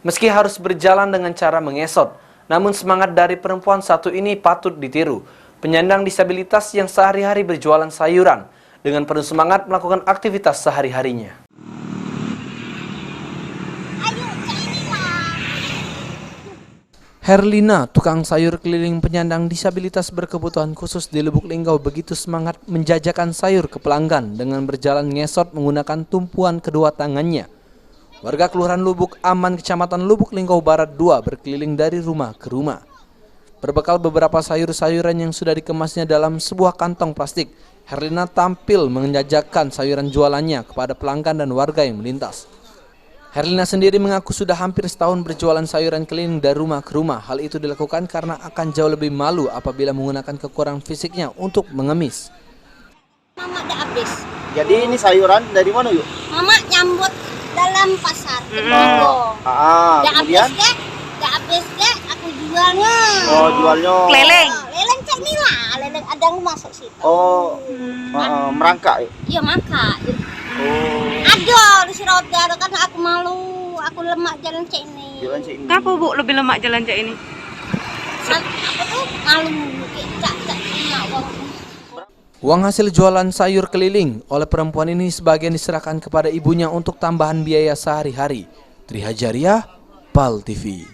Meski harus berjalan dengan cara mengesot, namun semangat dari perempuan satu ini patut ditiru. Penyandang disabilitas yang sehari-hari berjualan sayuran dengan penuh semangat melakukan aktivitas sehari-harinya. Herlina, tukang sayur keliling penyandang disabilitas berkebutuhan khusus di Lubuk Linggau, begitu semangat menjajakan sayur ke pelanggan dengan berjalan ngesot menggunakan tumpuan kedua tangannya. Warga Kelurahan Lubuk Aman, Kecamatan Lubuk Linggau Barat 2 berkeliling dari rumah ke rumah. Berbekal beberapa sayur-sayuran yang sudah dikemasnya dalam sebuah kantong plastik, Herlina tampil menjajakan sayuran jualannya kepada pelanggan dan warga yang melintas. Herlina sendiri mengaku sudah hampir setahun berjualan sayuran keliling dari rumah ke rumah. Hal itu dilakukan karena akan jauh lebih malu apabila menggunakan kekurangan fisiknya untuk mengemis. Mama udah habis. Jadi ini sayuran dari mana yuk? Mama nyambut dalam pasar. Kemudian? Udah habis deh, aku jualnya. Oh, jualnya. Leleng. Leleng cek nih lah, leleng ada yang masuk situ. Oh, merangkak yuk? Iya mangkak. Oh. Ada di roda karena aku malu, aku lemak jalan cek ini. Jalan cek ini. Kenapa Bu lebih lemak jalan cek ini? Aku tuh malu, cak Uang hasil jualan sayur keliling oleh perempuan ini sebagian diserahkan kepada ibunya untuk tambahan biaya sehari-hari. Tri Hajariah, PAL TV.